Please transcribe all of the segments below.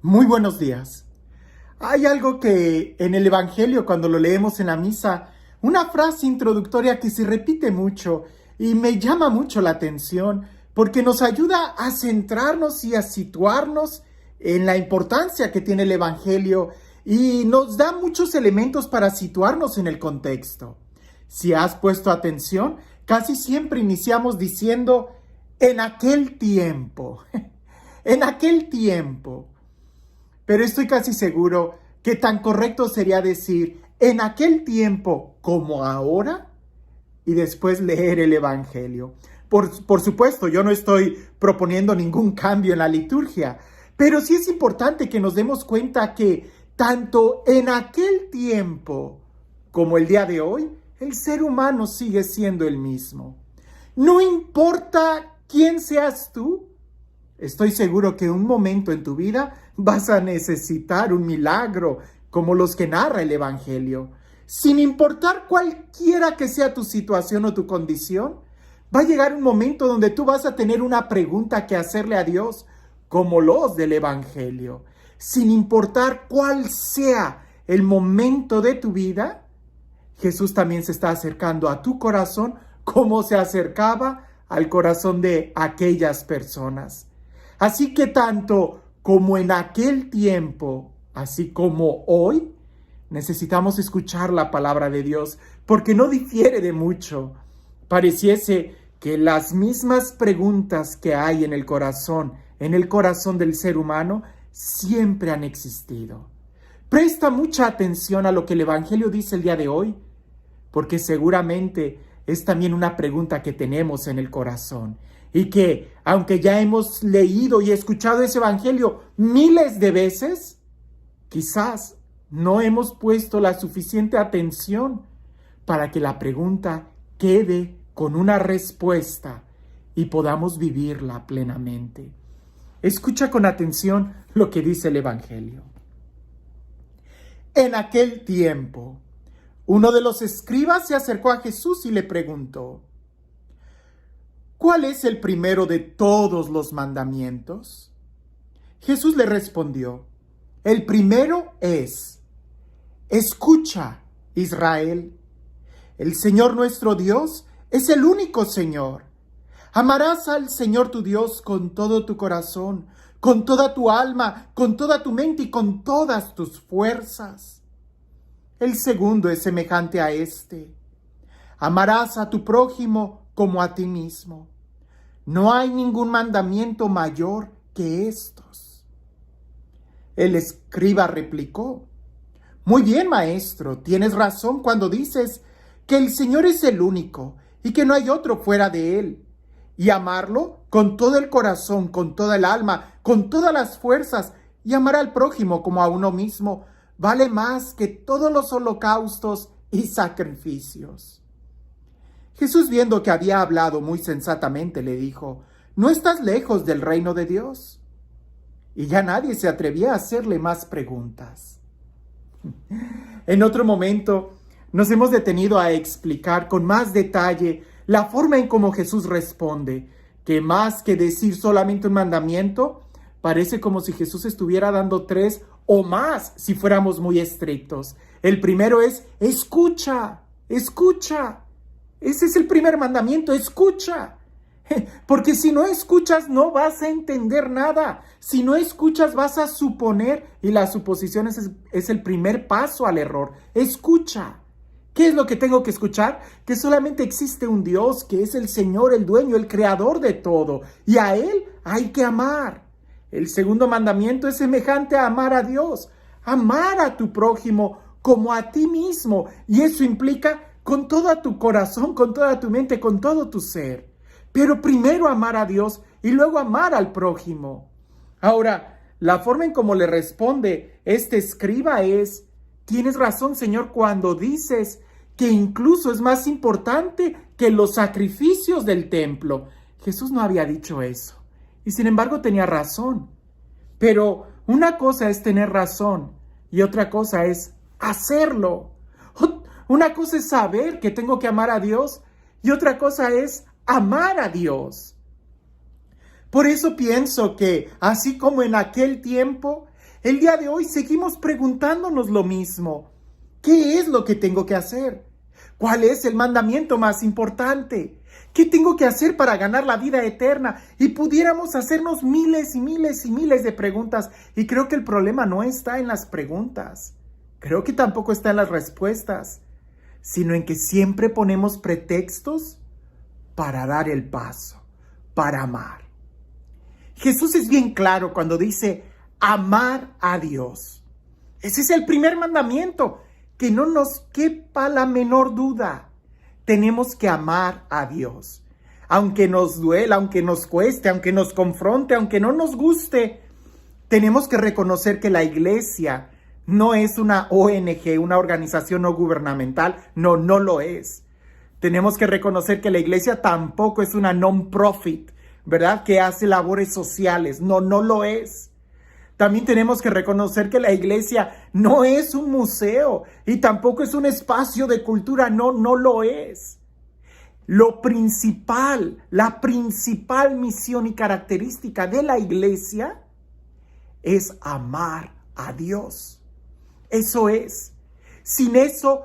Muy buenos días. Hay algo que en el Evangelio, cuando lo leemos en la misa, una frase introductoria que se repite mucho y me llama mucho la atención porque nos ayuda a centrarnos y a situarnos en la importancia que tiene el Evangelio y nos da muchos elementos para situarnos en el contexto. Si has puesto atención, casi siempre iniciamos diciendo en aquel tiempo, en aquel tiempo. Pero estoy casi seguro que tan correcto sería decir en aquel tiempo como ahora y después leer el Evangelio. Por supuesto, yo no estoy proponiendo ningún cambio en la liturgia, pero sí es importante que nos demos cuenta que tanto en aquel tiempo como el día de hoy, el ser humano sigue siendo el mismo. No importa quién seas tú, estoy seguro que un momento en tu vida vas a necesitar un milagro como los que narra el Evangelio. Sin importar cualquiera que sea tu situación o tu condición, va a llegar un momento donde tú vas a tener una pregunta que hacerle a Dios, como los del Evangelio. Sin importar cuál sea el momento de tu vida, Jesús también se está acercando a tu corazón como se acercaba al corazón de aquellas personas. Así que tanto como en aquel tiempo, así como hoy, necesitamos escuchar la palabra de Dios, porque no difiere de mucho. Pareciese que las mismas preguntas que hay en el corazón del ser humano, siempre han existido. Presta mucha atención a lo que el Evangelio dice el día de hoy, porque seguramente es también una pregunta que tenemos en el corazón. Y que, aunque ya hemos leído y escuchado ese Evangelio miles de veces, quizás no hemos puesto la suficiente atención para que la pregunta quede con una respuesta y podamos vivirla plenamente. Escucha con atención lo que dice el Evangelio. En aquel tiempo, uno de los escribas se acercó a Jesús y le preguntó: ¿cuál es el primero de todos los mandamientos? Jesús le respondió: el primero es: escucha, Israel, el Señor nuestro Dios es el único Señor. Amarás al Señor tu Dios con todo tu corazón, con toda tu alma, con toda tu mente y con todas tus fuerzas. El segundo es semejante a este: amarás a tu prójimo como a ti mismo. No hay ningún mandamiento mayor que estos. El escriba replicó: muy bien, maestro, tienes razón cuando dices que el Señor es el único y que no hay otro fuera de él. Y amarlo con todo el corazón, con toda el alma, con todas las fuerzas, y amar al prójimo como a uno mismo, vale más que todos los holocaustos y sacrificios. Jesús, viendo que había hablado muy sensatamente, le dijo: no estás lejos del reino de Dios. Y ya nadie se atrevía a hacerle más preguntas. En otro momento nos hemos detenido a explicar con más detalle la forma en cómo Jesús responde, que más que decir solamente un mandamiento, parece como si Jesús estuviera dando 3 o más si fuéramos muy estrictos. El primero es: escucha, escucha. Ese es el primer mandamiento: escucha. Porque si no escuchas no vas a entender nada. Si no escuchas vas a suponer, y la suposición es el primer paso al error. Escucha. ¿Qué es lo que tengo que escuchar? Que solamente existe un Dios, que es el Señor, el dueño, el creador de todo. Y a Él hay que amar. El segundo mandamiento es semejante a amar a Dios. Amar a tu prójimo como a ti mismo. Y eso implica con todo tu corazón, con toda tu mente, con todo tu ser. Pero primero amar a Dios y luego amar al prójimo. Ahora, la forma en cómo le responde este escriba es: tienes razón, Señor, cuando dices que incluso es más importante que los sacrificios del templo. Jesús no había dicho eso, y sin embargo tenía razón. Pero una cosa es tener razón y otra cosa es hacerlo. Una cosa es saber que tengo que amar a Dios y otra cosa es amar a Dios. Por eso pienso que, así como en aquel tiempo, El día de hoy seguimos preguntándonos lo mismo. ¿Qué es lo que tengo que hacer? ¿Cuál es el mandamiento más importante? ¿Qué tengo que hacer para ganar la vida eterna? Y pudiéramos hacernos miles y miles y miles de preguntas. Y creo que el problema no está en las preguntas. Creo que tampoco está en las respuestas, sino en que siempre ponemos pretextos para dar el paso, para amar. Jesús es bien claro cuando dice amar a Dios. Ese es el primer mandamiento, que no nos quepa la menor duda. Tenemos que amar a Dios. Aunque nos duela, aunque nos cueste, aunque nos confronte, aunque no nos guste, tenemos que reconocer que la iglesia no es una ONG, una organización no gubernamental. No, no lo es. Tenemos que reconocer que la iglesia tampoco es una non-profit, ¿verdad? Que hace labores sociales. No, no lo es. También tenemos que reconocer que la iglesia no es un museo y tampoco es un espacio de cultura. No, no lo es. Lo principal, la principal misión y característica de la iglesia es amar a Dios. Eso es. Sin eso,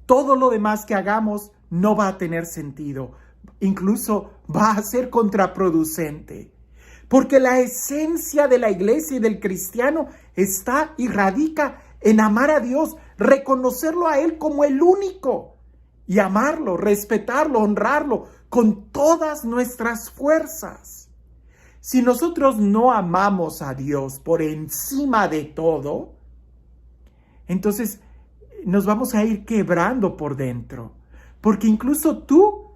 todo lo demás que hagamos no va a tener sentido. Incluso va a ser contraproducente. Porque la esencia de la iglesia y del cristiano está y radica en amar a Dios, reconocerlo a Él como el único y amarlo, respetarlo, honrarlo con todas nuestras fuerzas. Si nosotros no amamos a Dios por encima de todo, entonces nos vamos a ir quebrando por dentro. Porque incluso tú,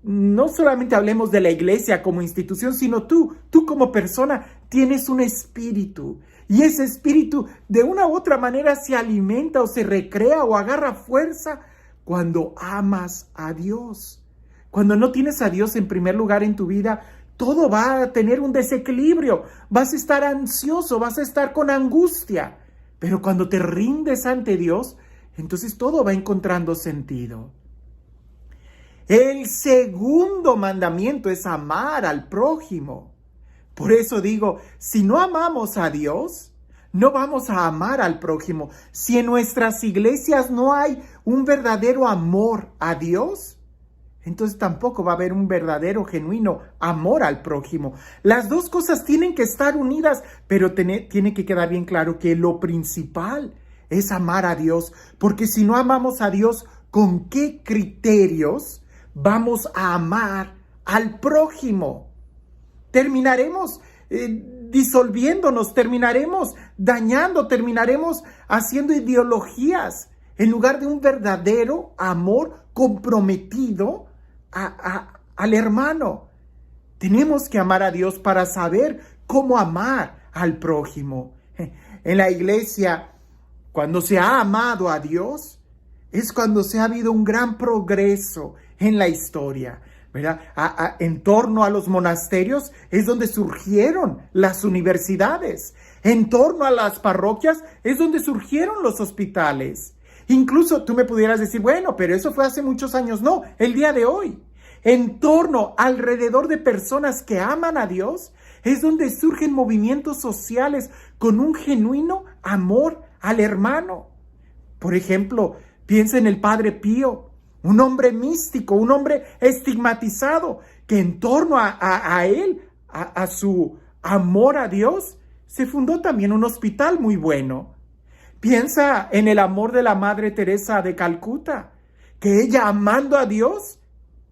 no solamente hablemos de la iglesia como institución, sino tú como persona tienes un espíritu. Y ese espíritu de una u otra manera se alimenta o se recrea o agarra fuerza cuando amas a Dios. Cuando no tienes a Dios en primer lugar en tu vida, todo va a tener un desequilibrio. Vas a estar ansioso, vas a estar con angustia. Pero cuando te rindes ante Dios, entonces todo va encontrando sentido. El segundo mandamiento es amar al prójimo. Por eso digo, si no amamos a Dios, no vamos a amar al prójimo. Si en nuestras iglesias no hay un verdadero amor a Dios, entonces tampoco va a haber un verdadero, genuino amor al prójimo. Las dos cosas tienen que estar unidas, pero tiene que quedar bien claro que lo principal es amar a Dios. Porque si no amamos a Dios, ¿con qué criterios vamos a amar al prójimo? Terminaremos disolviéndonos, terminaremos dañando, terminaremos haciendo ideologías en lugar de un verdadero amor comprometido al hermano. Tenemos que amar a Dios para saber cómo amar al prójimo. En la iglesia, cuando se ha amado a Dios, es cuando se ha habido un gran progreso en la historia, ¿verdad? En torno a los monasterios es donde surgieron las universidades. En torno a las parroquias es donde surgieron los hospitales. Incluso tú me pudieras decir, bueno, pero eso fue hace muchos años. No, el día de hoy. En torno, alrededor de personas que aman a Dios, es donde surgen movimientos sociales con un genuino amor al hermano. Por ejemplo, piensa en el Padre Pío, un hombre místico, un hombre estigmatizado, que en torno a él, a su amor a Dios, se fundó también un hospital muy bueno. Piensa en el amor de la Madre Teresa de Calcuta, que ella, amando a Dios,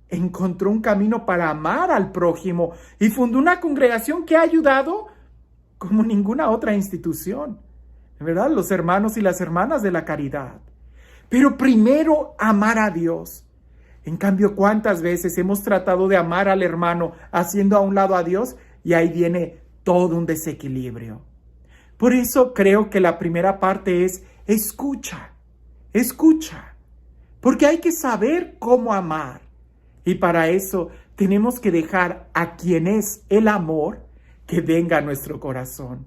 encontró un camino para amar al prójimo y fundó una congregación que ha ayudado como ninguna otra institución, ¿verdad? Los hermanos y las hermanas de la caridad. Pero primero amar a Dios. En cambio, ¿cuántas veces hemos tratado de amar al hermano haciendo a un lado a Dios? Y ahí viene todo un desequilibrio. Por eso creo que la primera parte es escucha. Porque hay que saber cómo amar. Y para eso tenemos que dejar a quien es el amor que venga a nuestro corazón.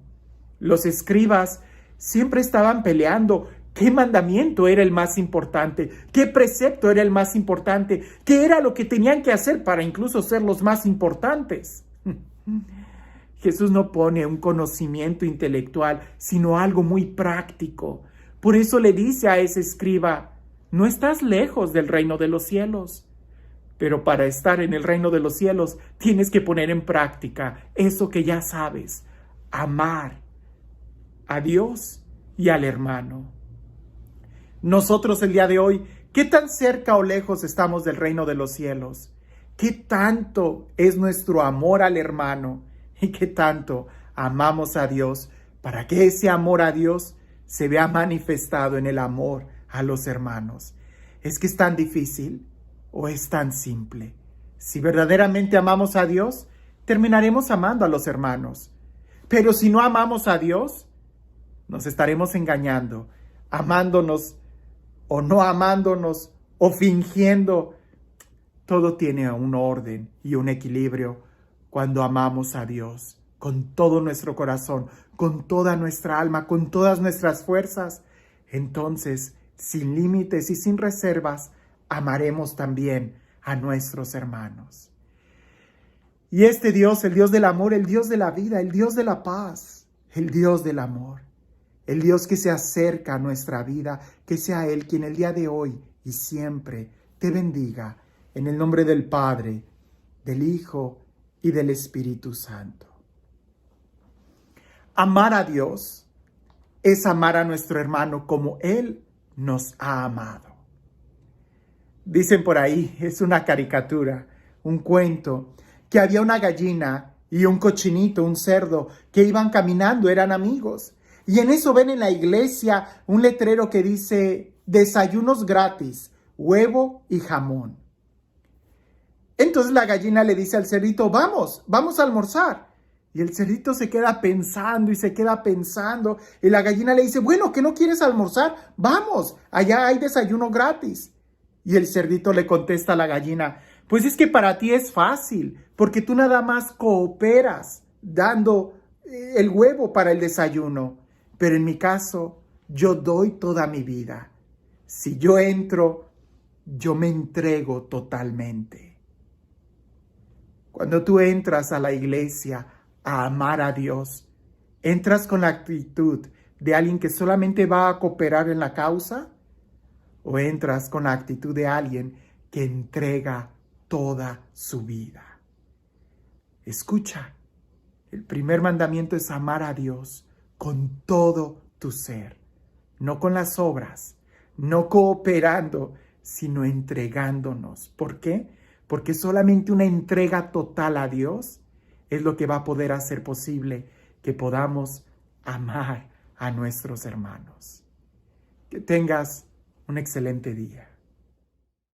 Los escribas siempre estaban peleando qué mandamiento era el más importante, qué precepto era el más importante, qué era lo que tenían que hacer para incluso ser los más importantes. Jesús no pone un conocimiento intelectual, sino algo muy práctico. Por eso le dice a ese escriba, no estás lejos del reino de los cielos. Pero para estar en el reino de los cielos tienes que poner en práctica eso que ya sabes, amar a Dios y al hermano. Nosotros el día de hoy, ¿qué tan cerca o lejos estamos del reino de los cielos? ¿Qué tanto es nuestro amor al hermano? ¿Y qué tanto amamos a Dios para que ese amor a Dios se vea manifestado en el amor a los hermanos? ¿Es que es tan difícil o es tan simple? Si verdaderamente amamos a Dios, terminaremos amando a los hermanos. Pero si no amamos a Dios, nos estaremos engañando, amándonos o no amándonos o fingiendo. Todo tiene un orden y un equilibrio cuando amamos a Dios con todo nuestro corazón, con toda nuestra alma, con todas nuestras fuerzas. Entonces, sin límites y sin reservas, amaremos también a nuestros hermanos. Y este Dios, el Dios del amor, el Dios de la vida, el Dios de la paz, el Dios del amor, el Dios que se acerca a nuestra vida, que sea Él quien el día de hoy y siempre te bendiga, en el nombre del Padre, del Hijo y del Espíritu Santo. Amar a Dios es amar a nuestro hermano como Él nos ha amado. Dicen por ahí, es una caricatura, un cuento, que había una gallina y un cochinito, un cerdo, que iban caminando, eran amigos. Y en eso ven en la iglesia un letrero que dice, desayunos gratis, huevo y jamón. Entonces la gallina le dice al cerdito, vamos a almorzar. Y el cerdito se queda pensando y se queda pensando. Y la gallina le dice, bueno, ¿que no quieres almorzar? Vamos, allá hay desayuno gratis. Y el cerdito le contesta a la gallina, pues es que para ti es fácil, porque tú nada más cooperas dando el huevo para el desayuno. Pero en mi caso, yo doy toda mi vida. Si yo entro, yo me entrego totalmente. Cuando tú entras a la iglesia a amar a Dios, ¿entras con la actitud de alguien que solamente va a cooperar en la causa? ¿O entras con la actitud de alguien que entrega toda su vida? Escucha, el primer mandamiento es amar a Dios con todo tu ser, no con las obras, no cooperando, sino entregándonos. ¿Por qué? Porque solamente una entrega total a Dios es lo que va a poder hacer posible que podamos amar a nuestros hermanos. Que tengas un excelente día.